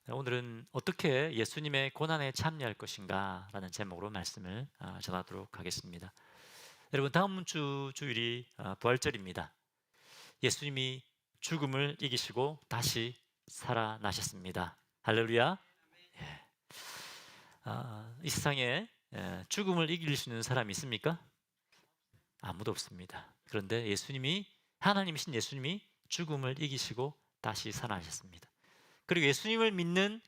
오늘은 어떻게 예수님의 고난에 참여할 것인가 라는 제목으로 말씀을 전하도록 하겠습니다. 여러분, 다음 주 주일이 부활절입니다. 예수님이 죽음을 이기시고 다시 살아나셨습니다. 할렐루야. 예. 이 세상에 죽음을 이길 수 있는 사람이 있습니까? 아무도 없습니다. 그런데 하나님이신 예수님이 죽음을 이기시고 다시 살아나셨습니다. 그리고 예수님을 믿는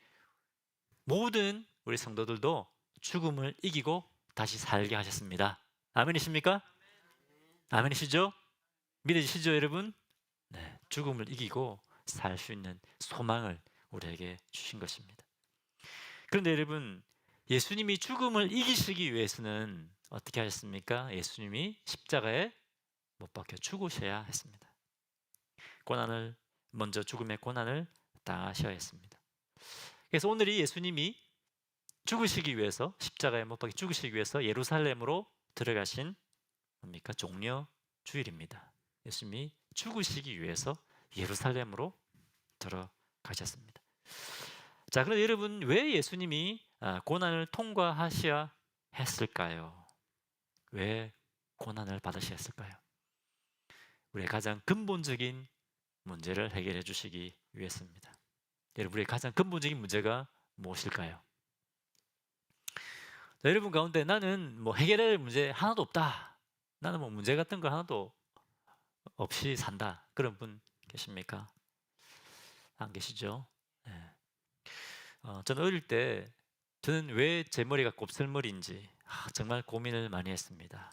모든 우리 성도들도 죽음을 이기고 다시 살게 하셨습니다. 아멘이십니까? 아멘이시죠? 믿으시죠, 여러분? 네, 죽음을 이기고 살 수 있는 소망을 우리에게 주신 것입니다. 그런데 여러분, 예수님이 죽음을 이기시기 위해서는 어떻게 하셨습니까? 예수님이 십자가에 못 박혀 죽으셔야 했습니다. 먼저 죽음의 고난을 당하셔야 했습니다. 그래서 오늘이 예수님이 죽으시기 위해서, 십자가에 못 박혀 죽으시기 위해서 예루살렘으로 들어가신 뭡니까? 종려 주일입니다. 예수님이 죽으시기 위해서 예루살렘으로 들어가셨습니다. 자, 그런데 여러분, 왜 예수님이 고난을 통과하셔야 했을까요? 왜 고난을 받으셔야 했을까요? 우리의 가장 근본적인 문제를 해결해 주시기 위해서입니다. 여러분, 우리의 가장 근본적인 문제가 무엇일까요? 자, 여러분 가운데 나는 해결할 문제 하나도 없다, 나는 문제 같은 거 하나도 없이 산다, 그런 분 계십니까? 안 계시죠? 네. 저는 어릴 때 저는 왜 제 머리가 곱슬머리인지 정말 고민을 많이 했습니다.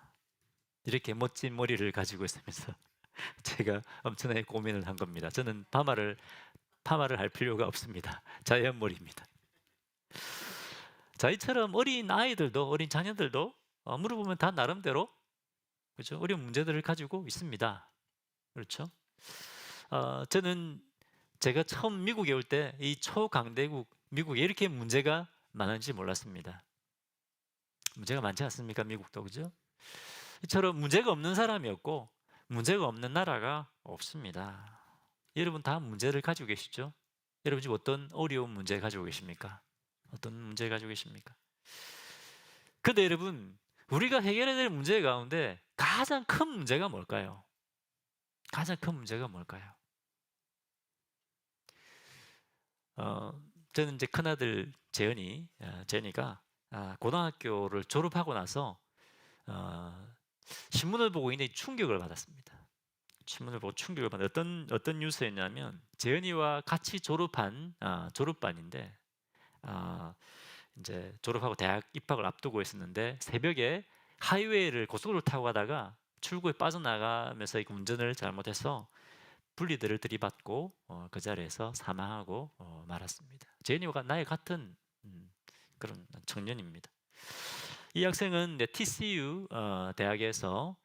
이렇게 멋진 머리를 가지고 있으면서 제가 엄청나게 고민을 한 겁니다. 저는 파마를 할 필요가 없습니다. 자연머리입니다. 자, 이처럼 어린 아이들도, 어린 자녀들도 물어보면 다 나름대로, 그렇죠? 어려운 문제들을 가지고 있습니다. 그렇죠? 저는 제가 처음 미국에 올 때 이 초강대국 미국에 이렇게 문제가 많은지 몰랐습니다. 문제가 많지 않습니까? 미국도, 그죠? 이처럼 문제가 없는 사람이 없고 문제가 없는 나라가 없습니다. 여러분 다 문제를 가지고 계시죠? 여러분 지금 어떤 어려운 문제 가지고 계십니까? 어떤 문제 가지고 계십니까? 근데 여러분, 우리가 해결해야 될 문제 가운데 가장 큰 문제가 뭘까요? 가장 큰 문제가 뭘까요? 저는 이제 큰아들 재현이가 고등학교를 졸업하고 나서 신문을 보고 굉장히 충격을 받았습니다. 신문을 보고 충격을 받은 어떤 뉴스였냐면, 재현이와 같이 졸업한 졸업반인데 이제 졸업하고 대학 입학을 앞두고 있었는데, 새벽에 하이웨이를 고속도로를 타고 가다가 출구에 빠져나가면서 운전을 잘못해서 분리대를 들이받고 그 자리에서 사망하고 말았습니다. 재현이와 나이 같은 그런 청년입니다. 이 학생은 TCU 대학에서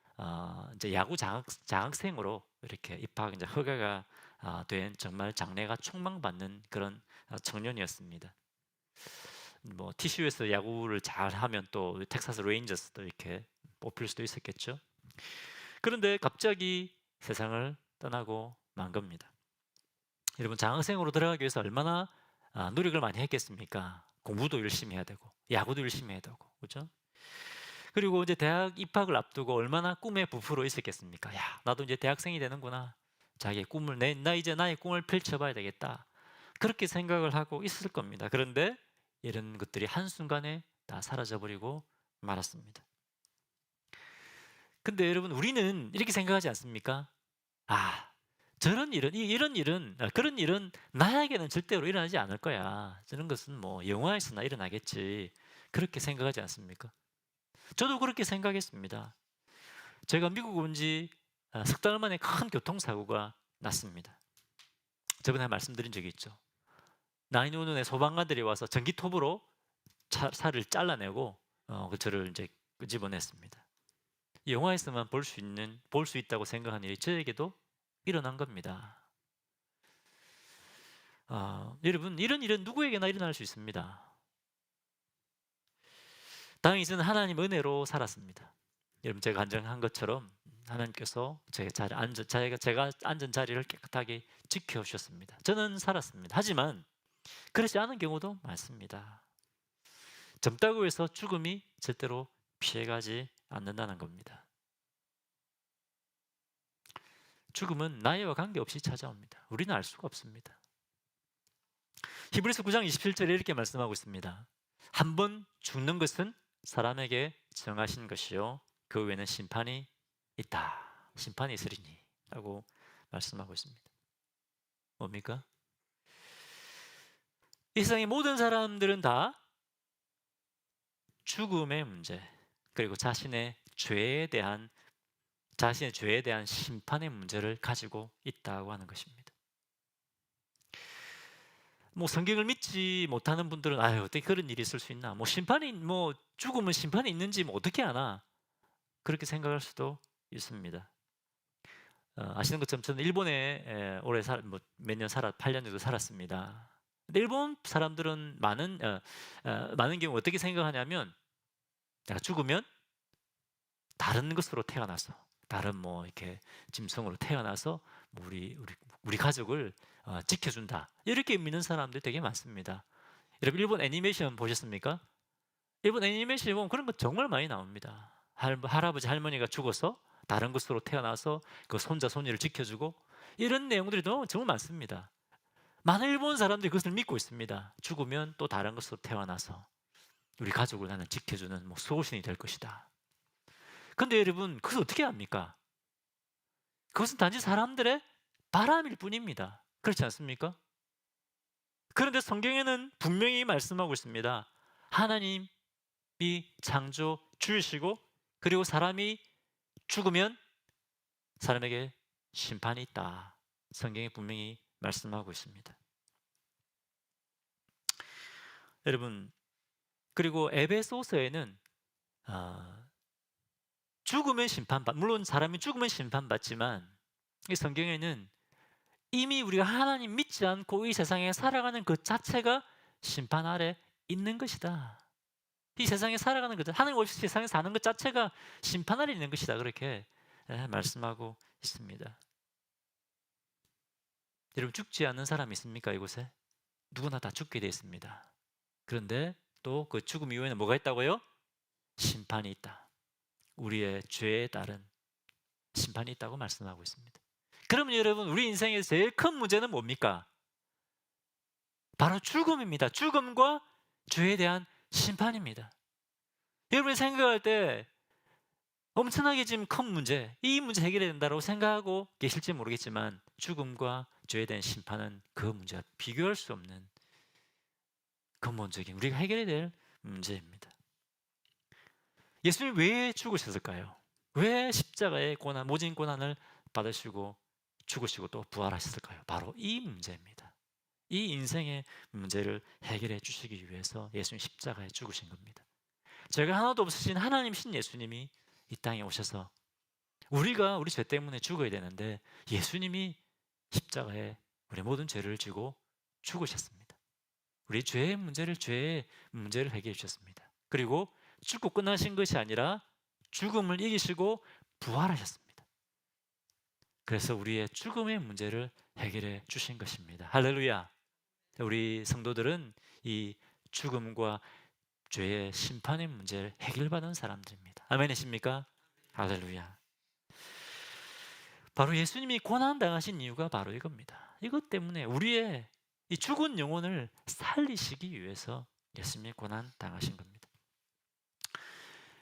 이제 야구 장학생으로 이렇게 입학 이제 허가가 된 정말 장래가 촉망받는 그런 청년이었습니다. TCU에서 야구를 잘하면 또 텍사스 레인저스도 이렇게 뽑힐 수도 있었겠죠. 그런데 갑자기 세상을 떠나고 만 겁니다. 여러분, 장학생으로 들어가기 위해서 얼마나 노력을 많이 했겠습니까? 공부도 열심히 해야 되고 야구도 열심히 해야 되고, 그렇죠? 그리고 이제 대학 입학을 앞두고 얼마나 꿈에 부풀어 있었겠습니까? 야, 나도 이제 대학생이 되는구나. 자기의 꿈을 나 이제 나의 꿈을 펼쳐봐야 되겠다. 그렇게 생각을 하고 있을 겁니다. 그런데 이런 것들이 한순간에 다 사라져버리고 말았습니다. 근데 여러분, 우리는 이렇게 생각하지 않습니까? 그런 일은 나에게는 절대로 일어나지 않을 거야. 저런 것은 영화에서나 일어나겠지. 그렇게 생각하지 않습니까? 저도 그렇게 생각했습니다. 제가 미국 온 지 석 달 만에 큰 교통사고가 났습니다. 저번에 말씀드린 적이 있죠. 911에 소방관들이 와서 전기톱으로 살을 잘라내고 저를 이제 끄집어냈습니다. 영화에서만 볼 수 있다고 생각하는 일이 저에게도 일어난 겁니다. 여러분, 이런 일은 누구에게나 일어날 수 있습니다. 다행히 저는 하나님 은혜로 살았습니다. 여러분, 제가 간증한 것처럼 하나님께서 제가 앉은 자리를 깨끗하게 지켜주셨습니다. 저는 살았습니다. 하지만 그렇지 않은 경우도 많습니다. 젊다고 해서 죽음이 절대로 피해가지 않는다는 겁니다. 죽음은 나이와 관계없이 찾아옵니다. 우리는 알 수가 없습니다. 히브리서 9장 27절에 이렇게 말씀하고 있습니다. 한 번 죽는 것은 사람에게 정하신 것이요 그 후에는 심판이 있다. 심판이 있으리니 라고 말씀하고 있습니다. 뭡니까? 이 세상의 모든 사람들은 다 죽음의 문제, 그리고 자신의 죄에 대한 심판의 문제를 가지고 있다고 하는 것입니다. 성경을 믿지 못하는 분들은 어떻게 그런 일이 있을 수 있나? 죽음은 심판이 있는지 어떻게 아나? 그렇게 생각할 수도 있습니다. 아시는 것처럼 저는 일본에 오래 몇 년 8년 정도 살았습니다. 근데 일본 사람들은 많은 경우 어떻게 생각하냐면, 내가 죽으면 다른 것으로 태어나서, 다른 이렇게 짐승으로 태어나서 우리 가족을 지켜준다, 이렇게 믿는 사람들 되게 많습니다. 여러분 일본 애니메이션 보셨습니까? 일본 애니메이션 보면 그런 거 정말 많이 나옵니다. 할아버지 할머니가 죽어서 다른 것으로 태어나서 그 손자 손녀를 지켜주고, 이런 내용들이 정말 많습니다. 많은 일본 사람들이 그것을 믿고 있습니다. 죽으면 또 다른 것으로 태어나서 우리 가족을 나는 지켜주는 수호신이 될 것이다. 근데 여러분, 그것을 어떻게 합니까? 그것은 단지 사람들의 바람일 뿐입니다. 그렇지 않습니까? 그런데 성경에는 분명히 말씀하고 있습니다. 하나님이 창조 주이시고, 그리고 사람이 죽으면 사람에게 심판이 있다. 성경이 분명히 말씀하고 있습니다. 여러분, 그리고 에베소서에는 물론 사람이 죽으면 심판받지만, 이 성경에는 이미 우리가 하나님 믿지 않고 이 세상에 살아가는 그 자체가 심판 아래 있는 것이다. 이 세상에 살아가는 것, 하나님 없이 세상에 사는 것 자체가 심판 아래 있는 것이다. 그렇게 말씀하고 있습니다. 여러분, 죽지 않는 사람이 있습니까? 이곳에? 누구나 다 죽게 되어 있습니다. 그런데 또 그 죽음 이후에는 뭐가 있다고요? 심판이 있다. 우리의 죄에 따른 심판이 있다고 말씀하고 있습니다. 그러면 여러분, 우리 인생에서 제일 큰 문제는 뭡니까? 바로 죽음입니다. 죽음과 죄에 대한 심판입니다. 여러분이 생각할 때 엄청나게 지금 큰 문제, 이 문제 해결해야 된다고 생각하고 계실지 모르겠지만, 죽음과 죄에 대한 심판은 그 문제와 비교할 수 없는 근본적인 우리가 해결해야 될 문제입니다. 예수님 왜 죽으셨을까요? 왜 십자가의 모진 고난을 받으시고 죽으시고 또 부활하셨을까요? 바로 이 문제입니다. 이 인생의 문제를 해결해 주시기 위해서 예수님 십자가에 죽으신 겁니다. 죄가 하나도 없으신 하나님이신 예수님이 이 땅에 오셔서 우리가 우리 죄 때문에 죽어야 되는데, 예수님이 십자가에 우리 모든 죄를 지고 죽으셨습니다. 우리 죄의 문제를 해결해 주셨습니다. 그리고 죽고 끝나신 것이 아니라 죽음을 이기시고 부활하셨습니다. 그래서 우리의 죽음의 문제를 해결해 주신 것입니다. 할렐루야. 우리 성도들은 이 죽음과 죄의 심판의 문제를 해결받은 사람들입니다. 아멘이십니까? 할렐루야. 바로 예수님이 고난당하신 이유가 바로 이겁니다. 이것 때문에 우리의 이 죽은 영혼을 살리시기 위해서 예수님이 고난당하신 겁니다.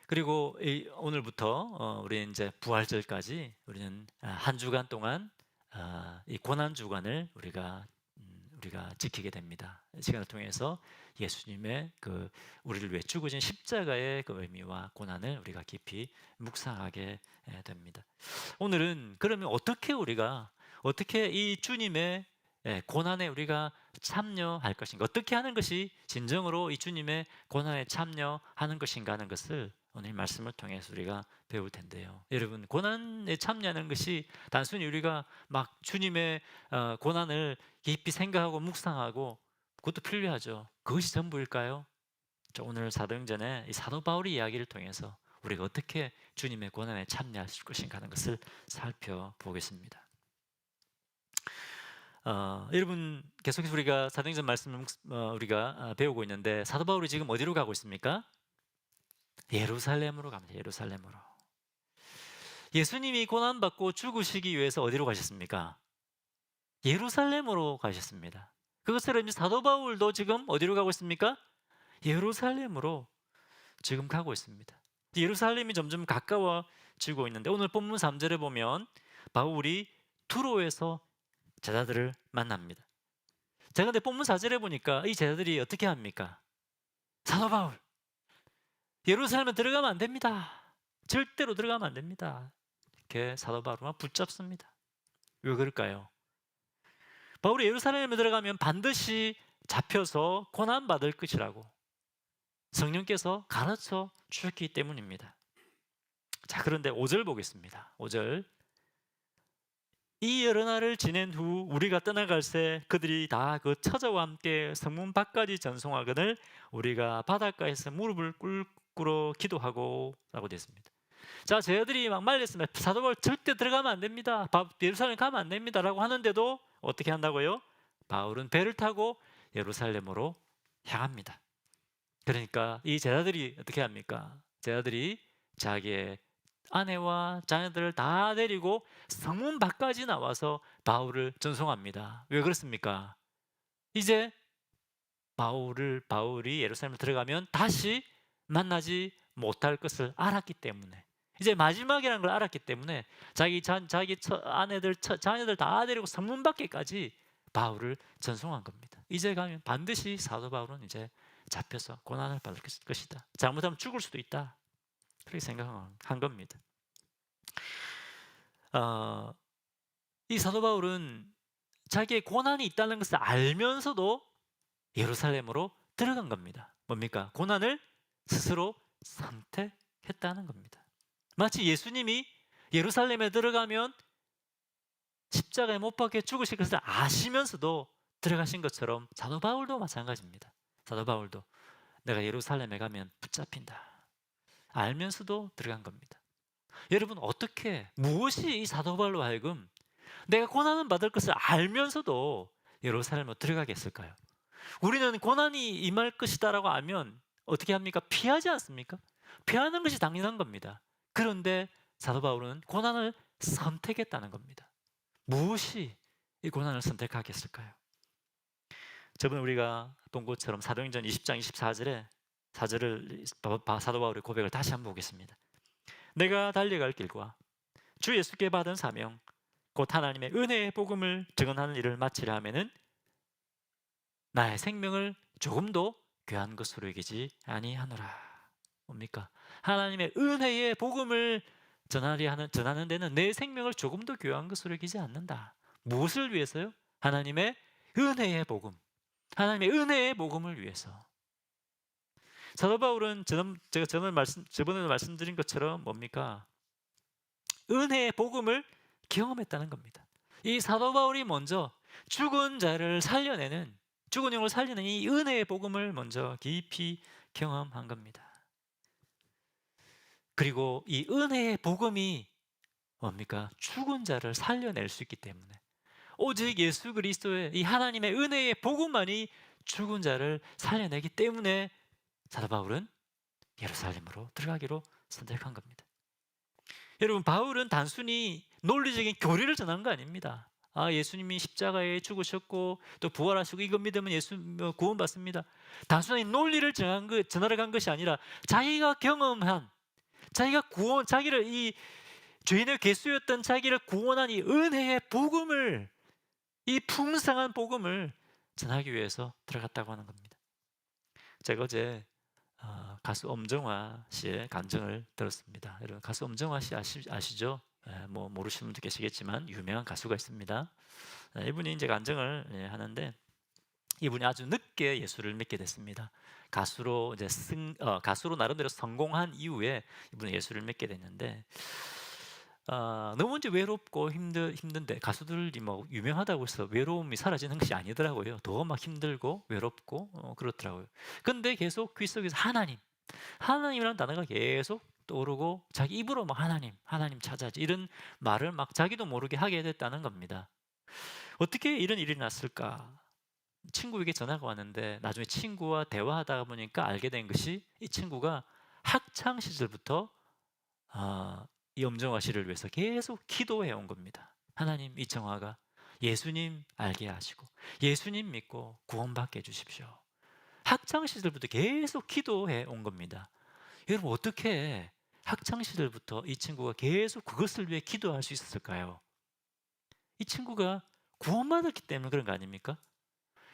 그리고 오늘부터 우리는 이제 부활절까지 우리는 한 주간 동안 이 고난 주간을 우리가 지키게 됩니다. 이 시간을 통해서 예수님의 우리를 위해 죽으신 십자가의 그 의미와 고난을 우리가 깊이 묵상하게 됩니다. 오늘은 그러면 어떻게 이 주님의 고난에 우리가 참여할 것인가, 어떻게 하는 것이 진정으로 이 주님의 고난에 참여하는 것인가 하는 것을 오늘 말씀을 통해서 우리가 배울 텐데요. 여러분, 고난에 참여하는 것이 단순히 우리가 막 주님의 고난을 깊이 생각하고 묵상하고, 그것도 필요하죠. 그것이 전부일까요? 오늘 사도행전의 이 사도 바울의 이야기를 통해서 우리가 어떻게 주님의 고난에 참여할 것인가 하는 것을 살펴보겠습니다. 여러분 계속해서 우리가 사도행전 말씀을 우리가 배우고 있는데 사도 바울이 지금 어디로 가고 있습니까? 예루살렘으로 갑니다. 예루살렘으로. 예수님이 고난받고 죽으시기 위해서 어디로 가셨습니까? 예루살렘으로 가셨습니다. 그것처럼 사도 바울도 지금 어디로 가고 있습니까? 예루살렘으로 지금 가고 있습니다. 예루살렘이 점점 가까워지고 있는데 오늘 본문 3절에 보면 바울이 투로에서 제자들을 만납니다. 자, 근데 본문 4절에 보니까 이 제자들이 어떻게 합니까? 사도 바울, 예루살렘에 들어가면 안 됩니다. 절대로 들어가면 안 됩니다. 이렇게 사도 바울을 붙잡습니다. 왜 그럴까요? 바울이 예루살렘에 들어가면 반드시 잡혀서 고난받을 것이라고 성령께서 가르쳐 주셨기 때문입니다. 자, 그런데 5절 보겠습니다. 5절. 이 여러 날을 지낸 후 우리가 떠나갈새 그들이 다 그 처자와 함께 성문 밖까지 전송하거늘 우리가 바닷가에서 무릎을 꿇고 기도하고 라고 되어 있습니다. 자, 제자들이 막 말렸습니다. 사도 바울 절대 들어가면 안 됩니다. 예루살렘 가면 안 됩니다 라고 하는데도 어떻게 한다고요? 바울은 배를 타고 예루살렘으로 향합니다. 그러니까 이 제자들이 어떻게 합니까? 제자들이 자기의 아내와 자녀들을 다 데리고 성문 밖까지 나와서 바울을 전송합니다. 왜 그렇습니까? 이제 바울이 예루살렘에 들어가면 다시 만나지 못할 것을 알았기 때문에, 이제 마지막이라는 걸 알았기 때문에 자기 아내들, 자녀들 다 데리고 성문 밖에까지 바울을 전송한 겁니다. 이제 가면 반드시 사도 바울은 이제 잡혀서 고난을 받을 것이다. 잘못하면 죽을 수도 있다. 그렇게 생각한 겁니다. 이 사도 바울은 자기의 고난이 있다는 것을 알면서도 예루살렘으로 들어간 겁니다. 뭡니까? 고난을 스스로 선택했다는 겁니다. 마치 예수님이 예루살렘에 들어가면 십자가에 못 박혀 죽으실 것을 아시면서도 들어가신 것처럼 사도 바울도 마찬가지입니다. 사도 바울도 내가 예루살렘에 가면 붙잡힌다 알면서도 들어간 겁니다. 여러분, 어떻게, 무엇이 이 사도 바울로 하여금 내가 고난을 받을 것을 알면서도 예루살렘으로 들어가게 했을까요? 우리는 고난이 임할 것이다라고 알면 어떻게 합니까? 피하지 않습니까? 피하는 것이 당연한 겁니다. 그런데 사도 바울은 고난을 선택했다는 겁니다. 무엇이 이 고난을 선택하겠을까요? 저번에 우리가 본 것처럼 사도행전 20장 24절에 사도 바울의 고백을 다시 한번 보겠습니다. 내가 달려갈 길과 주 예수께 받은 사명 곧 하나님의 은혜의 복음을 증언하는 일을 마치려 하면은 나의 생명을 조금도 귀한 것으로 여기지 아니하노라. 뭡니까? 하나님의 은혜의 복음을 전하는 데는 내 생명을 조금도 귀한 것으로 여기지 않는다. 무엇을 위해서요? 하나님의 은혜의 복음. 하나님의 은혜의 복음을 위해서. 사도 바울은 제가 저번에 말씀드린 것처럼 뭡니까? 은혜의 복음을 경험했다는 겁니다. 이 사도 바울이 먼저 죽은 영을 살려내는 이 은혜의 복음을 먼저 깊이 경험한 겁니다. 그리고 이 은혜의 복음이 뭡니까? 죽은 자를 살려낼 수 있기 때문에 오직 예수 그리스도의 이 하나님의 은혜의 복음만이 죽은 자를 살려내기 때문에 사도 바울은 예루살렘으로 들어가기로 선택한 겁니다. 여러분, 바울은 단순히 논리적인 교리를 전한 거 아닙니다. 예수님이 십자가에 죽으셨고 또 부활하시고 이것 믿으면 구원받습니다. 단순히 논리를 전하러 간 것이 아니라 자기가 경험한, 자기를 이 죄인의 괴수였던 자기를 구원한 이 은혜의 복음을, 이 풍성한 복음을 전하기 위해서 들어갔다고 하는 겁니다. 제가 어제 가수 엄정화 씨의 간증을 들었습니다. 여러분, 가수 엄정화 씨 아시죠? 뭐 모르시는 분도 계시겠지만 유명한 가수가 있습니다. 이분이 이제 간증을 하는데 이분이 아주 늦게 예수를 믿게 됐습니다. 가수로 나름대로 성공한 이후에 이분은 예수를 믿게 됐는데 너무 이제 외롭고 힘든데 가수들이 뭐 유명하다고 해서 외로움이 사라지는 것이 아니더라고요. 더 막 힘들고 외롭고 그렇더라고요. 근데 계속 귀 속에서 하나님이라는 단어가 계속 떠오르고 자기 입으로 막 하나님 찾아야지 이런 말을 막 자기도 모르게 하게 됐다는 겁니다. 어떻게 이런 일이 났을까? 친구에게 전화가 왔는데 나중에 친구와 대화하다 보니까 알게 된 것이 이 친구가 학창 시절부터 이 엄정화 씨를 위해서 계속 기도해 온 겁니다. 하나님, 이 정화가 예수님 알게 하시고 예수님 믿고 구원받게 해주십시오. 학창 시절부터 계속 기도해 온 겁니다. 여러분, 어떻게 학창 시절부터 이 친구가 계속 그것을 위해 기도할 수 있었을까요? 이 친구가 구원받았기 때문에 그런 거 아닙니까?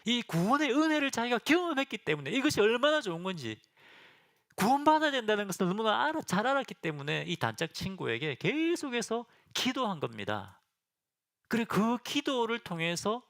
이 구원의 은혜를 자기가 경험했기 때문에 이것이 얼마나 좋은 건지, 구원받아야 된다는 것을 너무나 잘 알았기 때문에 이 단짝 친구에게 계속해서 기도한 겁니다. 그리고 그 기도를 통해서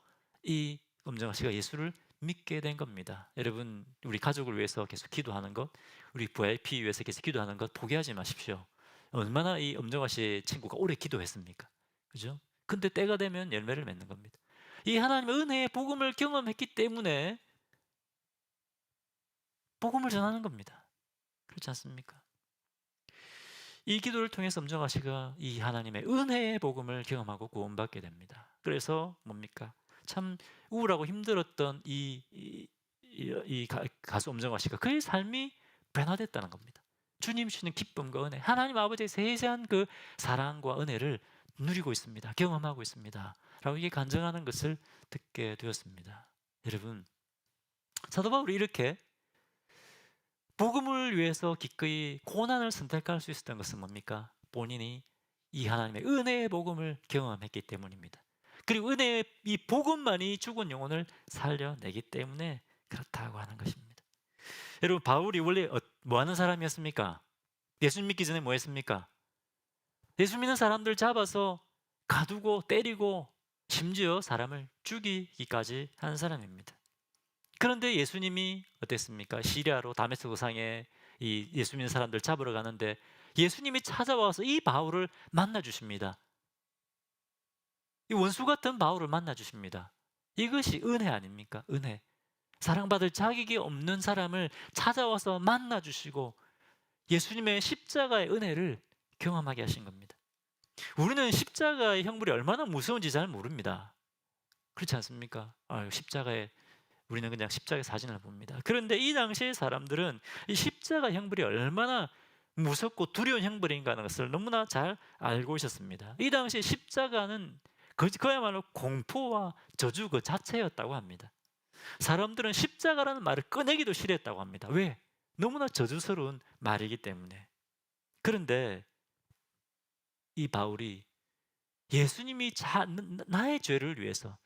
이 엄정화 씨가 예수를 믿게 된 겁니다. 여러분, 우리 가족을 위해서 계속 기도하는 것, 우리 VIP 위해서 계속 기도하는 것 포기하지 마십시오. 얼마나 이 엄정화 씨의 친구가 오래 기도했습니까? 그죠? 근데 때가 되면 열매를 맺는 겁니다. 이 하나님의 은혜의 복음을 경험했기 때문에 복음을 전하는 겁니다. 그렇지 않습니까? 이 기도를 통해서 엄정화 씨가 이 하나님의 은혜의 복음을 경험하고 구원받게 됩니다. 그래서 뭡니까? 참 우울하고 힘들었던 이 가수 엄정화 씨가 그의 삶이 변화됐다는 겁니다. 주님 주시는 기쁨과 은혜, 하나님 아버지의 세세한 그 사랑과 은혜를 누리고 있습니다. 경험하고 있습니다. 라고 이게 간증하는 것을 듣게 되었습니다. 여러분, 사도 바울이 이렇게 복음을 위해서 기꺼이 고난을 선택할 수 있었던 것은 뭡니까? 본인이 이 하나님의 은혜의 복음을 경험했기 때문입니다. 그리고 은혜의 이 복음만이 죽은 영혼을 살려내기 때문에 그렇다고 하는 것입니다. 여러분, 바울이 원래 뭐 하는 사람이었습니까? 예수 믿기 전에 뭐 했습니까? 예수 믿는 사람들 잡아서 가두고 때리고 심지어 사람을 죽이기까지 한 사람입니다. 그런데 예수님이 어땠습니까? 시리아로 다메스코 상에 이 예수 믿는 사람들 잡으러 가는데 예수님이 찾아와서 이 바울을 만나 주십니다. 이 원수 같은 바울을 만나 주십니다. 이것이 은혜 아닙니까? 은혜. 사랑받을 자격이 없는 사람을 찾아와서 만나 주시고 예수님의 십자가의 은혜를 경험하게 하신 겁니다. 우리는 십자가의 형벌이 얼마나 무서운지 잘 모릅니다. 그렇지 않습니까? 십자가의 우리는 그냥 십자가 사진을 봅니다. 그런데 이 당시의 사람들은 이 십자가 형벌이 얼마나 무섭고 두려운 형벌인가 하는 것을 너무나 잘 알고 있었습니다. 이 당시에 십자가는 그야말로 공포와 저주 그 자체였다고 합니다. 사람들은 십자가라는 말을 꺼내기도 싫어했다고 합니다. 왜? 너무나 저주스러운 말이기 때문에. 그런데 이 바울이 예수님이 나의 죄를 위해서,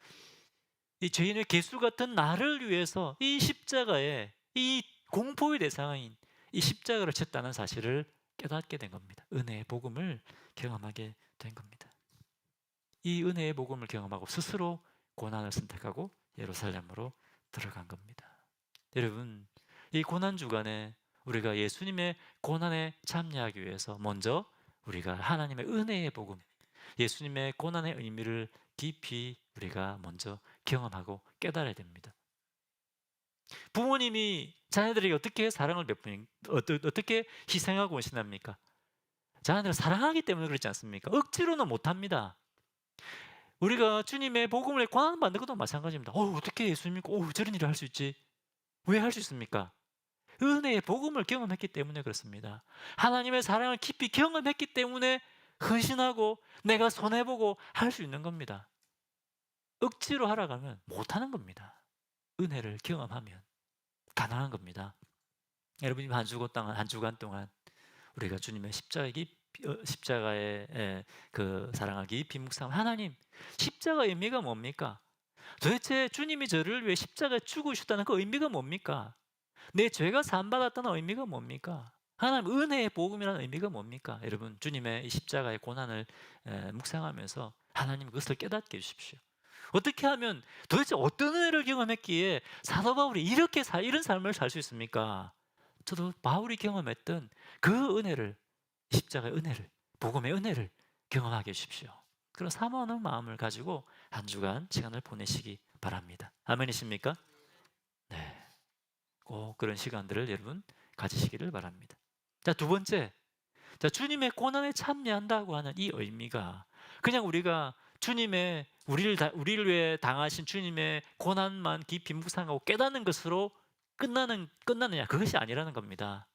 이 죄인의 개수 같은 나를 위해서 이 십자가에 이 공포의 대상인 이 십자가를 쳤다는 사실을 깨닫게 된 겁니다. 은혜의 복음을 경험하게 된 겁니다. 이 은혜의 복음을 경험하고 스스로 고난을 선택하고 예루살렘으로 들어간 겁니다. 여러분, 이 고난 주간에 우리가 예수님의 고난에 참여하기 위해서 먼저 우리가 하나님의 은혜의 복음, 예수님의 고난의 의미를 깊이 우리가 먼저 경험하고 깨달아야 됩니다. 부모님이 자녀들에게 어떻게 사랑을 베푸니, 어떻게 희생하고 헌신합니까? 자녀들을 사랑하기 때문에 그렇지 않습니까? 억지로는 못합니다. 우리가 주님의 복음을 고난받는 것도 마찬가지입니다. 어떻게 예수 믿고 저런 일을 할 수 있지? 왜 할 수 있습니까? 은혜의 복음을 경험했기 때문에 그렇습니다. 하나님의 사랑을 깊이 경험했기 때문에 헌신하고 내가 손해보고 할 수 있는 겁니다. 억지로 하라가면 못하는 겁니다. 은혜를 경험하면 가능한 겁니다. 여러분이 한 주간 동안 우리가 주님의 십자가의 그 사랑을 깊이 묵상. 하나님, 십자가의 의미가 뭡니까? 도대체 주님이 저를 위해 십자가에 죽으셨다는 그 의미가 뭡니까? 내 죄가 사함받았다는 의미가 뭡니까? 하나님 은혜의 복음이라는 의미가 뭡니까? 여러분, 주님의 이 십자가의 고난을 묵상하면서 하나님 그것을 깨닫게 해주십시오. 어떻게 하면 도대체 어떤 은혜를 경험했기에 사도 바울이 이런 삶을 살 수 있습니까? 저도 바울이 경험했던 그 은혜를, 십자가의 은혜를, 복음의 은혜를 경험하게 해주십시오. 그런 사모하는 마음을 가지고 한 주간 시간을 보내시기 바랍니다. 아멘이십니까? 네, 꼭 그런 시간들을 여러분 가지시기를 바랍니다. 자, 두 번째, 자, 주님의 고난에 참여한다고 하는 이 의미가 그냥 우리가 주님의 우리를 위해 당하신 주님의 고난만 깊이 묵상하고 깨닫는 것으로 끝나느냐? 그것이 아니라는 겁니다.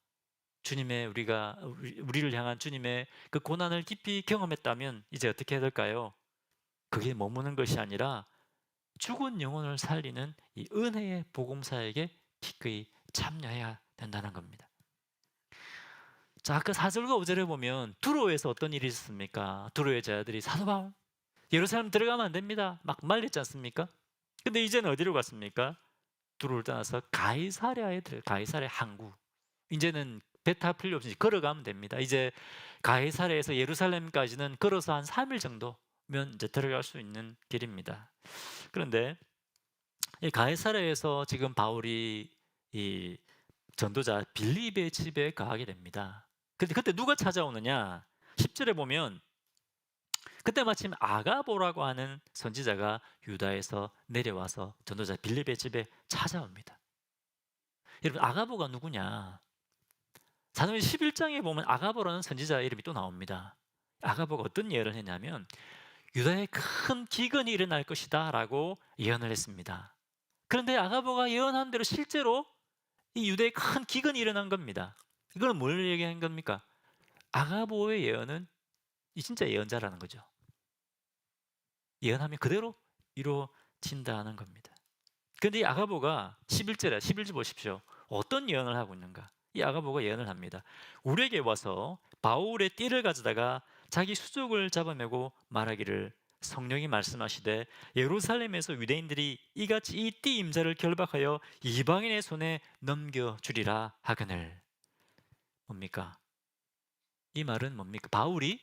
우리를 향한 주님의 그 고난을 깊이 경험했다면 이제 어떻게 해야 될까요? 그게 머무는 것이 아니라 죽은 영혼을 살리는 이 은혜의 복음사에게 기꺼이 참여해야 된다는 겁니다. 자, 아까 4절과 5절에 보면 두로에서 어떤 일이 있었습니까? 두로의 제자들이 사도 바울 예루살렘 들어가면 안 됩니다. 막 말렸지 않습니까? 근데 이제는 어디로 갔습니까? 두로를 떠나서 가이사랴 항구. 이제는 배 탈 필요 없이 걸어가면 됩니다. 이제 가이사랴에서 예루살렘까지는 걸어서 한 3일 정도면 이제 들어갈 수 있는 길입니다. 그런데 이 가이사랴에서 지금 바울이 이 전도자 빌립의 집에 가게 됩니다. 근데 그때 누가 찾아오느냐? 10절에 보면 그때 마침 아가보라고 하는 선지자가 유다에서 내려와서 전도자 빌립의 집에 찾아옵니다. 여러분, 아가보가 누구냐? 사도행전 11장에 보면 아가보라는 선지자 이름이 또 나옵니다. 아가보가 어떤 예언을 했냐면 유다에 큰 기근이 일어날 것이다 라고 예언을 했습니다. 그런데 아가보가 예언한 대로 실제로 이 유다에 큰 기근이 일어난 겁니다. 이거는 뭘 얘기한 겁니까? 아가보의 예언은 이 진짜 예언자라는 거죠. 예언하면 그대로 이루어진다는 겁니다. 그런데 이 아가보가 11절 보십시오. 어떤 예언을 하고 있는가? 이 아가보가 예언을 합니다. 우리에게 와서 바울의 띠를 가져다가 자기 수족을 잡아내고 말하기를 성령이 말씀하시되 예루살렘에서 유대인들이 이같이 이 띠 임자를 결박하여 이방인의 손에 넘겨주리라 하거늘. 뭡니까? 이 말은 뭡니까? 바울이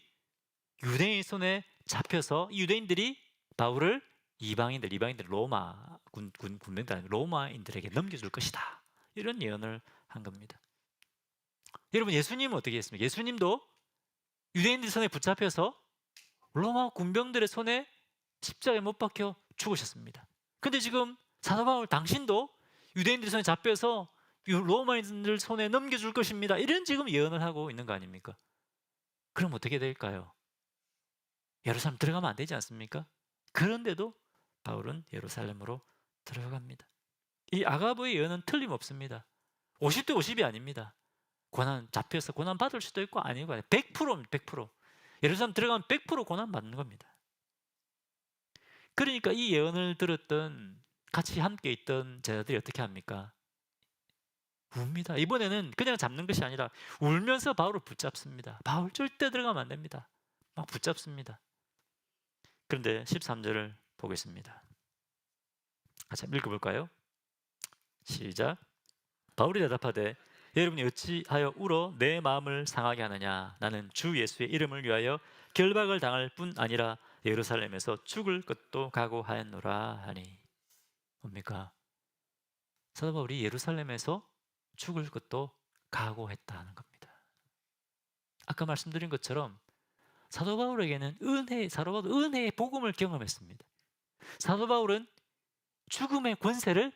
유대인 손에 잡혀서 유대인들이 바울을 이방인들 로마 군병들 아니고 로마인들에게 넘겨줄 것이다. 이런 예언을 한 겁니다. 여러분, 예수님은 어떻게 했습니까? 예수님도 유대인들 손에 붙잡혀서 로마 군병들의 손에 십자가에 못 박혀 죽으셨습니다. 근데 지금 사도 바울 당신도 유대인들 손에 잡혀서 로마인들 손에 넘겨줄 것입니다. 이런 지금 예언을 하고 있는 거 아닙니까? 그럼 어떻게 될까요? 예루살렘 들어가면 안 되지 않습니까? 그런데도 바울은 예루살렘으로 들어갑니다. 이 아가보의 예언은 틀림없습니다. 50대 50이 아닙니다. 잡혀서 고난 받을 수도 있고 아니고 100%입니다. 100%. 예루살렘 들어가면 100% 고난 받는 겁니다. 그러니까 이 예언을 들었던 같이 함께 있던 제자들이 어떻게 합니까? 웁니다. 이번에는 그냥 잡는 것이 아니라 울면서 바울을 붙잡습니다. 바울 절대 들어가면 안 됩니다. 막 붙잡습니다. 그런데 13절을 보겠습니다. 같이 읽어볼까요? 시작. 바울이 대답하되 여러분이 어찌하여 울어 내 마음을 상하게 하느냐? 나는 주 예수의 이름을 위하여 결박을 당할 뿐 아니라 예루살렘에서 죽을 것도 각오하였노라 하니. 뭡니까? 사도 바울이 예루살렘에서 죽을 것도 각오했다는 겁니다. 아까 말씀드린 것처럼 사도 바울에게는 은혜의 복음을 경험했습니다. 사도 바울은 죽음의 권세를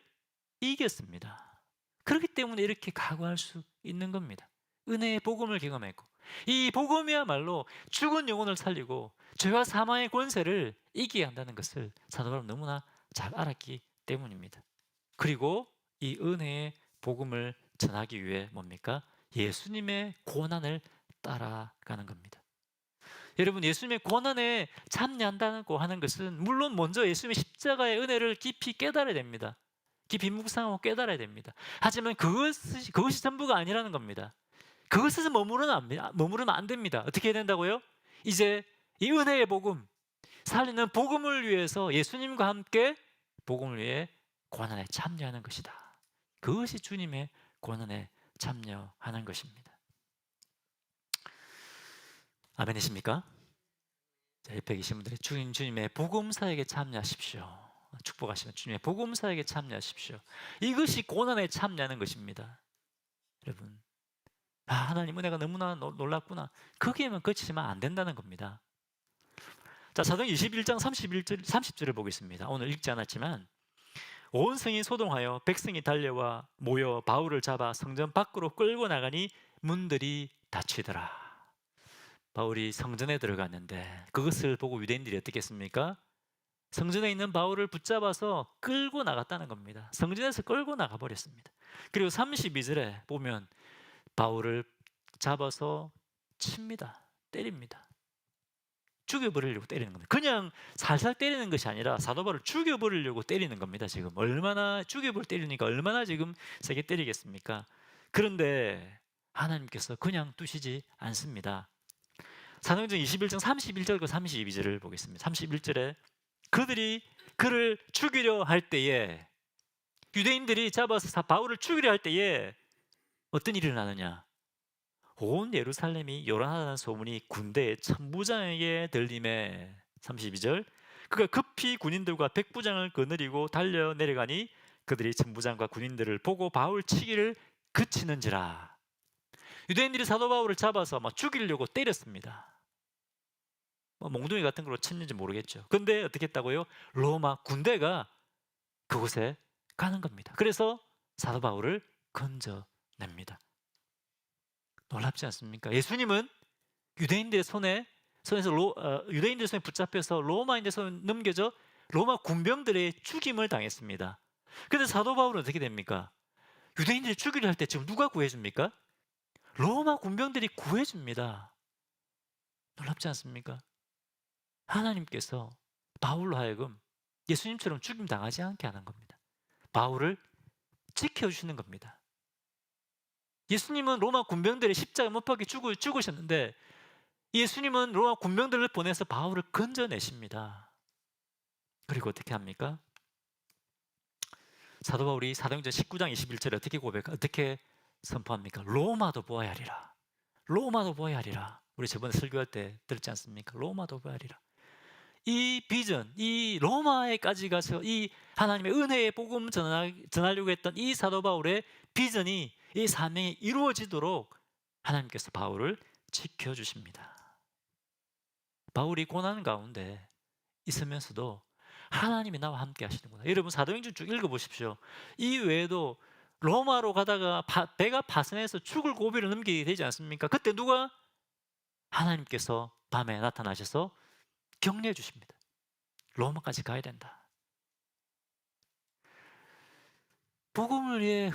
이겼습니다. 그렇기 때문에 이렇게 각오할 수 있는 겁니다. 은혜의 복음을 경험했고, 이 복음이야말로 죽은 영혼을 살리고 죄와 사망의 권세를 이기게 한다는 것을 사도 바울은 너무나 잘 알았기 때문입니다. 그리고 이 은혜의 복음을 전하기 위해 뭡니까? 예수님의 고난을 따라가는 겁니다. 여러분, 예수님의 고난에 참여한다고 하는 것은 물론 먼저 예수님의 십자가의 은혜를 깊이 깨달아야 됩니다. 깊이 묵상하고 깨달아야 됩니다. 하지만 그것이 전부가 아니라는 겁니다. 그것에서 머무르면 안 됩니다. 어떻게 해야 된다고요? 이제 이 은혜의 복음, 살리는 복음을 위해서 예수님과 함께 복음을 위해 고난에 참여하는 것이다. 그것이 주님의 고난에 참여하는 것입니다. 아멘이십니까? 자, 옆에 계신 분들이 주님의 복음사역에 참여하십시오. 축복하시면 주님의 복음사역에 참여하십시오. 이것이 고난에 참여하는 것입니다. 여러분, 하나님 은혜가 너무나 놀랍구나. 거기에만 그치면 안 된다는 겁니다. 자, 사도행전 21장 30절을 보겠습니다. 오늘 읽지 않았지만 온 성이 소동하여 백성이 달려와 모여 바울을 잡아 성전 밖으로 끌고 나가니 문들이 닫히더라. 바울이 성전에 들어갔는데 그것을 보고 유대인들이 어떻게 했습니까? 성전에 있는 바울을 붙잡아서 끌고 나갔다는 겁니다. 성전에서 끌고 나가 버렸습니다. 그리고 32절에 보면 바울을 잡아서 칩니다. 때립니다. 죽여버리려고 때리는 겁니다. 그냥 살살 때리는 것이 아니라 사도 바울을 죽여버리려고 때리는 겁니다. 지금 얼마나 때리니까 얼마나 지금 세게 때리겠습니까? 그런데 하나님께서 그냥 두시지 않습니다. 사도행전 21장 31절과 32절을 보겠습니다. 31절에 그들이 그를 죽이려 할 때에, 유대인들이 잡아서 바울을 죽이려 할 때에 어떤 일이 일어나느냐? 온 예루살렘이 요란하다는 소문이 군대의 천부장에게 들림에, 32절, 그가 급히 군인들과 백부장을 거느리고 달려 내려가니 그들이 천부장과 군인들을 보고 바울 치기를 그치는지라. 유대인들이 사도 바울을 잡아서 막 죽이려고 때렸습니다. 몽둥이 같은 걸로 쳤는지 모르겠죠. 근데 어떻게 했다고요? 로마 군대가 그곳에 가는 겁니다. 그래서 사도 바울을 건져냅니다. 놀랍지 않습니까? 예수님은 유대인들의 유대인들 손에 붙잡혀서 로마인들 손에 넘겨져 로마 군병들의 죽임을 당했습니다. 그런데 사도 바울은 어떻게 됩니까? 유대인들이 죽이려 할 때 지금 누가 구해줍니까? 로마 군병들이 구해줍니다. 놀랍지 않습니까? 하나님께서 바울로 하여금 예수님처럼 죽임 당하지 않게 하는 겁니다. 바울을 지켜주시는 겁니다. 예수님은 로마 군병들의 십자가 못 박혀 죽으셨는데 예수님은 로마 군병들을 보내서 바울을 건져내십니다. 그리고 어떻게 합니까? 사도 바울이 사도행전 19장 21절에 어떻게 선포합니까? 로마도 보아야 하리라. 로마도 보아야 하리라. 우리 저번에 설교할 때 들었지 않습니까? 로마도 보아야 하리라. 이 비전, 이 로마에까지 가서 이 하나님의 은혜의 복음 전하려고 했던 이 사도 바울의 비전이, 이 사명이 이루어지도록 하나님께서 바울을 지켜주십니다. 바울이 고난 가운데 있으면서도 하나님이 나와 함께 하시는구나. 여러분 사도행전 쭉 읽어보십시오. 이 외에도 로마로 가다가 배가 파손해서 죽을 고비를 넘기게 되지 않습니까? 그때 누가? 하나님께서 밤에 나타나셔서 격려해 주십니다. 로마까지 가야 된다. 복음을 위해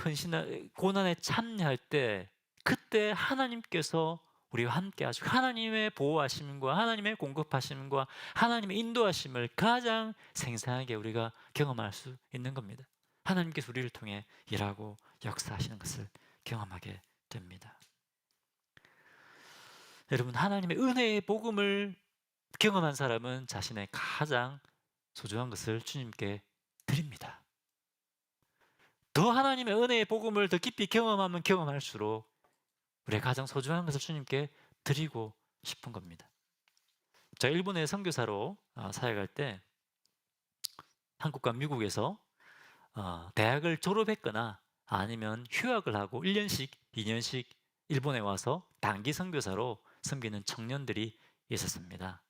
고난에 참여할 때 그때 하나님께서 우리와 함께 하시고 하나님의 보호하심과 하나님의 공급하심과 하나님의 인도하심을 가장 생생하게 우리가 경험할 수 있는 겁니다. 하나님께서 우리를 통해 일하고 역사하시는 것을 경험하게 됩니다. 여러분 하나님의 은혜의 복음을 경험한 사람은 자신의 가장 소중한 것을 주님께 드립니다. 더 하나님의 은혜의 복음을 더 깊이 경험하면 경험할수록 우리의 가장 소중한 것을 주님께 드리고 싶은 겁니다. 제가 일본에 선교사로 사역할 때 한국과 미국에서 대학을 졸업했거나 아니면 휴학을 하고 1년씩, 2년씩 일본에 와서 단기 선교사로 섬기는 청년들이 있었습니다.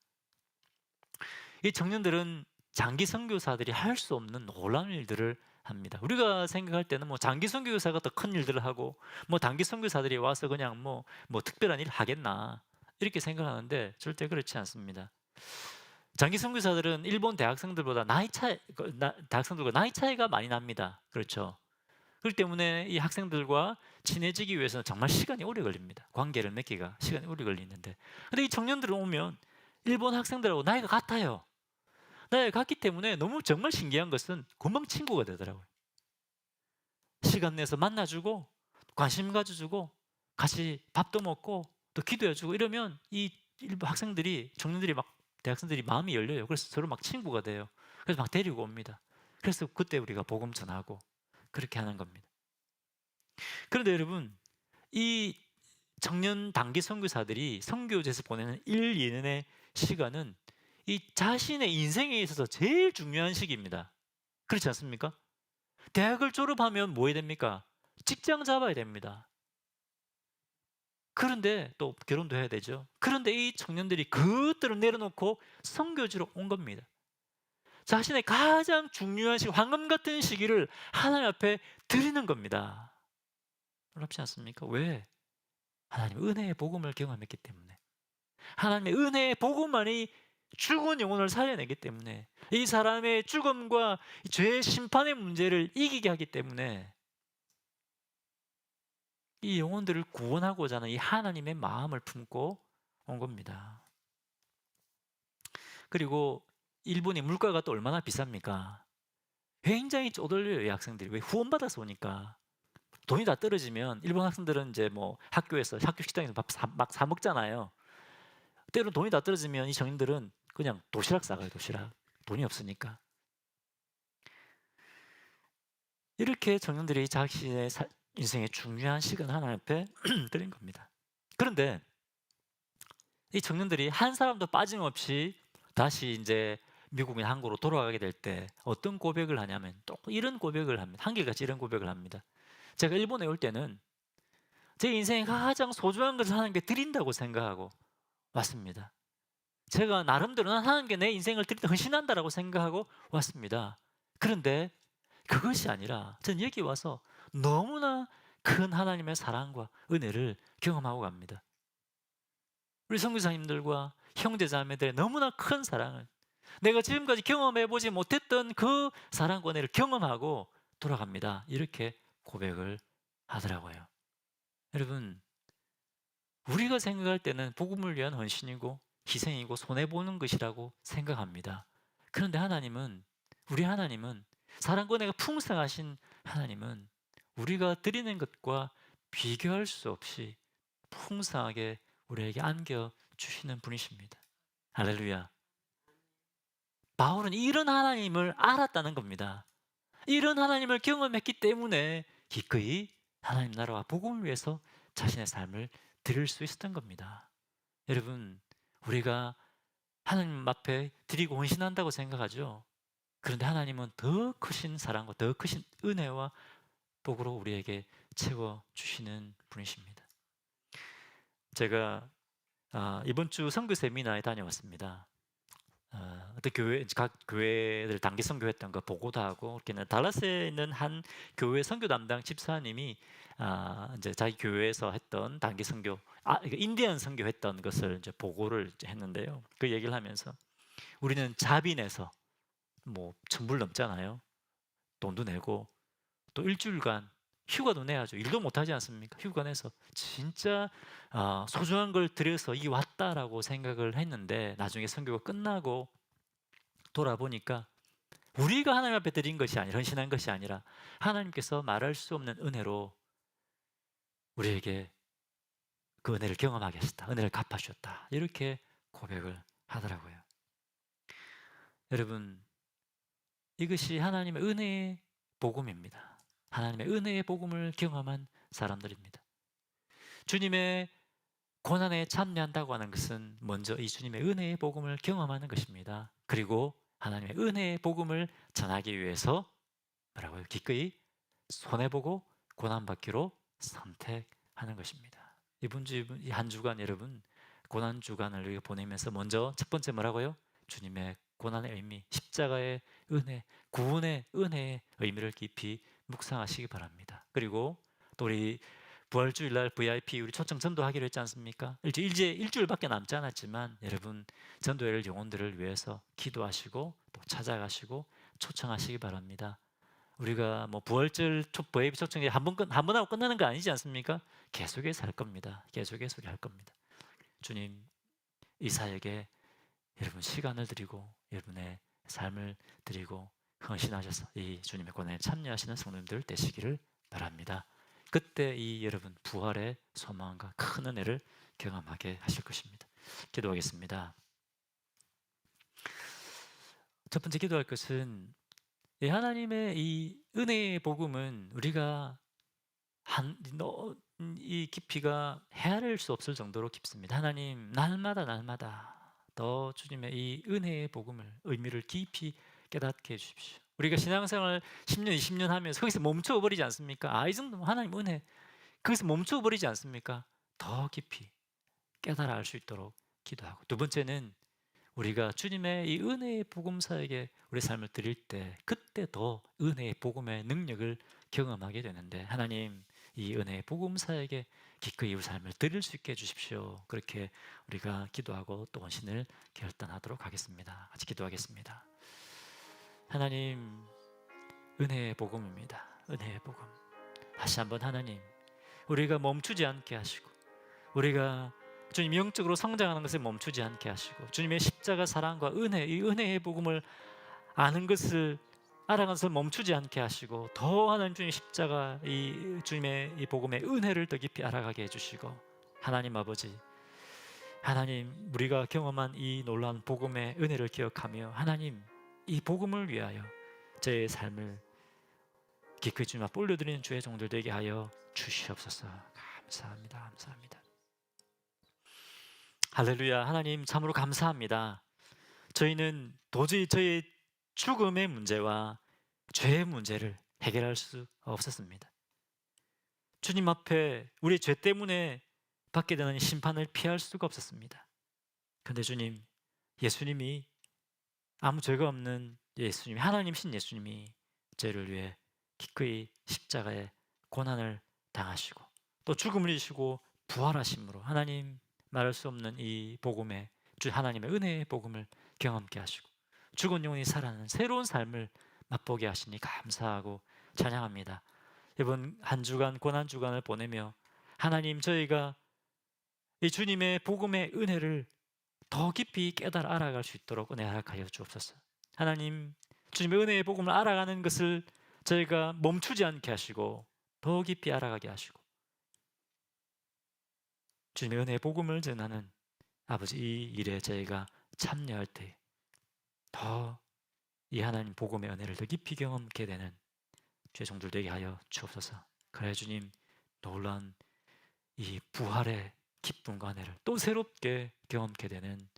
이 청년들은 장기 선교사들이 할 수 없는 놀라운 일들을 합니다. 우리가 생각할 때는 장기 선교사가 더 큰 일들을 하고 단기 선교사들이 와서 그냥 특별한 일을 하겠나 이렇게 생각하는데 절대 그렇지 않습니다. 장기 선교사들은 일본 대학생들보다 대학생들과 나이 차이가 많이 납니다. 그렇죠? 그렇기 때문에 이 학생들과 친해지기 위해서는 정말 시간이 오래 걸립니다. 관계를 맺기가 시간이 오래 걸리는데, 근데 이 청년들은 오면 일본 학생들하고 나이가 같아요. 나이가 같기 때문에 너무 정말 신기한 것은 금방 친구가 되더라고요. 시간 내서 만나주고 관심 가져주고 같이 밥도 먹고 또 기도해주고 이러면 이 일본 학생들이, 청년들이 대학생들이 마음이 열려요. 그래서 서로 친구가 돼요. 그래서 데리고 옵니다. 그래서 그때 우리가 복음 전하고 그렇게 하는 겁니다. 그런데 여러분, 이 청년 단기 선교사들이 선교지에서 보내는 1, 2년의 시간은 이 자신의 인생에 있어서 제일 중요한 시기입니다. 그렇지 않습니까? 대학을 졸업하면 뭐 해야 됩니까? 직장 잡아야 됩니다. 그런데 또 결혼도 해야 되죠. 그런데 이 청년들이 그것들을 내려놓고 선교지로 온 겁니다. 자신의 가장 중요한 시기, 황금 같은 시기를 하나님 앞에 드리는 겁니다. 놀랍지 않습니까? 왜? 하나님 은혜의 복음을 경험했기 때문에. 하나님의 은혜의 복음만이 죽은 영혼을 살려내기 때문에, 이 사람의 죽음과 죄의 심판의 문제를 이기게 하기 때문에 이 영혼들을 구원하고자 하는 이 하나님의 마음을 품고 온 겁니다. 그리고 일본이 물가가 또 얼마나 비쌉니까? 굉장히 쪼들려요, 이 학생들이. 왜? 후원받아서 오니까. 돈이 다 떨어지면 일본 학생들은 이제 뭐 학교에서, 학교 식당에서 막 사 먹잖아요. 때로 돈이 다 떨어지면 이 청년들은 그냥 도시락 싸가요, 도시락. 돈이 없으니까. 이렇게 청년들이 자신의 인생의 중요한 시간 하나 앞에 드린 겁니다. 그런데 이 청년들이 한 사람도 빠짐없이 다시 이제 미국이나 한국으로 돌아가게 될 때 어떤 고백을 하냐면 또 이런 고백을 합니다. 한결같이 이런 고백을 합니다. 제가 일본에 올 때는 제 인생에 가장 소중한 것을 하나님께 드린다고 생각하고 왔습니다. 제가 나름대로 하나님께 내 인생을 드린다, 헌신한다라고 생각하고 왔습니다. 그런데 그것이 아니라 전 여기 와서 너무나 큰 하나님의 사랑과 은혜를 경험하고 갑니다. 우리 선교사님들과 형제자매들의 너무나 큰 사랑을, 내가 지금까지 경험해보지 못했던 그 사랑과 은혜를 경험하고 돌아갑니다. 이렇게 고백을 하더라고요. 여러분, 우리가 생각할 때는 복음을 위한 헌신이고 희생이고 손해보는 것이라고 생각합니다. 그런데 하나님은, 우리 하나님은, 사랑과 은혜가 풍성하신 하나님은 우리가 드리는 것과 비교할 수 없이 풍성하게 우리에게 안겨주시는 분이십니다. 할렐루야. 바울은 이런 하나님을 알았다는 겁니다. 이런 하나님을 경험했기 때문에 기꺼이 하나님 나라와 복음을 위해서 자신의 삶을 드릴 수 있었던 겁니다. 여러분, 우리가 하나님 앞에 드리고 헌신한다고 생각하죠. 그런데 하나님은 더 크신 사랑과 더 크신 은혜와 복으로 우리에게 채워주시는 분이십니다. 제가 이번 주 선교 세미나에 다녀왔습니다. 어떤 교회, 각 교회들 단기 선교했던 거 보고도 하고, 이렇게는 달라스에 있는 한 교회 선교 담당 집사님이 이제 자기 교회에서 했던 단기 선교, 인디언 선교했던 것을 이제 보고를 이제 했는데요. 그 얘기를 하면서 우리는 자빈해서 뭐 1,000불 넘잖아요. 돈도 내고 또 일주일간 휴가도 내야죠. 일도 못하지 않습니까? 휴가 내서 진짜 소중한 걸 들여서 이 왔다라고 생각을 했는데, 나중에 선교가 끝나고 돌아보니까 우리가 하나님 앞에 드린 것이 아니라, 헌신한 것이 아니라 하나님께서 말할 수 없는 은혜로 우리에게 그 은혜를 경험하게 하셨다, 은혜를 갚아주셨다, 이렇게 고백을 하더라고요. 여러분, 이것이 하나님의 은혜의 복음입니다. 하나님의 은혜의 복음을 경험한 사람들입니다. 주님의 고난에 참여한다고 하는 것은 먼저 이 주님의 은혜의 복음을 경험하는 것입니다. 그리고 하나님의 은혜의 복음을 전하기 위해서 뭐라고요? 기꺼이 손해보고 고난받기로 선택하는 것입니다. 이번 주, 이 한 주간 여러분, 고난 주간을 보내면서 먼저 첫 번째 뭐라고요? 주님의 고난의 의미, 십자가의 은혜, 구원의 은혜의 의미를 깊이 묵상하시기 바랍니다. 그리고 또 우리 부활주일날 VIP 우리 초청 전도하기로 했지 않습니까? 이제 일주일밖에 남지 않았지만 여러분, 전도회를 영혼들을 위해서 기도하시고 또 찾아가시고 초청하시기 바랍니다. 우리가 뭐 부활절 VIP 초청이 한 번 하고 끝나는 거 아니지 않습니까? 계속해서 할 겁니다. 계속해서 우리 할 겁니다. 주님, 이 사역에 여러분 시간을 드리고 여러분의 삶을 드리고 헌신하셔서 이 주님의 고난에 참여하시는 성도님들 되시기를 바랍니다. 그때 이 여러분 부활의 소망과 큰 은혜를 경험하게 하실 것입니다. 기도하겠습니다. 첫 번째 기도할 것은, 하나님의 이 은혜의 복음은 우리가 이 깊이가 헤아릴 수 없을 정도로 깊습니다. 하나님, 날마다 더 주님의 이 은혜의 복음을, 의미를 깊이 깨닫게 해주십시오. 우리가 신앙생활 10년, 20년 하면서 거기서 멈춰버리지 않습니까? 이 정도면 하나님 은혜, 거기서 멈춰버리지 않습니까? 더 깊이 깨달아 알 수 있도록 기도하고, 두 번째는 우리가 주님의 이 은혜의 복음사에게 우리 삶을 드릴 때 그때 더 은혜의 복음의 능력을 경험하게 되는데, 하나님, 이 은혜의 복음사에게 기꺼이 우리 삶을 드릴 수 있게 해주십시오. 그렇게 우리가 기도하고 또 헌신을 결단하도록 하겠습니다. 같이 기도하겠습니다. 하나님, 은혜의 복음입니다. 은혜의 복음. 다시 한번 하나님, 우리가 멈추지 않게 하시고, 우리가 주님 영적으로 성장하는 것을 멈추지 않게 하시고, 주님의 십자가 사랑과 은혜, 이 은혜의 복음을 아는 것을, 알아가는 것을 멈추지 않게 하시고, 더 하나님 주님 십자가, 이 주님의 이 복음의 은혜를 더 깊이 알아가게 해주시고, 하나님 아버지, 하나님, 우리가 경험한 이 놀라운 복음의 은혜를 기억하며, 하나님, 이 복음을 위하여 저의 삶을 기꺼이 주님 앞에 올려드리는 주의 종들 되게 하여 주시옵소서. 감사합니다. 감사합니다. 할렐루야. 하나님 참으로 감사합니다. 저희는 도저히 저의 죽음의 문제와 죄의 문제를 해결할 수 없었습니다. 주님 앞에 우리의 죄 때문에 받게 되는 심판을 피할 수가 없었습니다. 그런데 주님, 예수님이, 아무 죄가 없는 예수님이, 하나님이신 예수님이 죄를 위해 기꺼이 십자가의 고난을 당하시고 또 죽음을 이기시고 부활하심으로 하나님 말할 수 없는 이 복음의 주 하나님의 은혜의 복음을 경험케 하시고 죽은 영혼이 살아나는 새로운 삶을 맛보게 하시니 감사하고 찬양합니다. 이번 한 주간 고난 주간을 보내며 하나님, 저희가 이 주님의 복음의 은혜를 더 깊이 깨달아 알아갈 수 있도록 은혜 허락하여 주옵소서. 하나님, 주님의 은혜의 복음을 알아가는 것을 저희가 멈추지 않게 하시고 더 깊이 알아가게 하시고 주님의 은혜의 복음을 전하는 아버지, 이 일에 저희가 참여할 때 더 이 하나님 복음의 은혜를 더 깊이 경험하게 되는 주의 종들 되게 하여 주옵소서. 그래 주님, 놀라운 이 부활의 기쁨과 은혜를 또 새롭게 경험하게 되는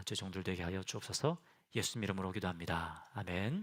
주의 종들 되게 하여 주옵소서. 예수님 이름으로 기도합니다. 아멘.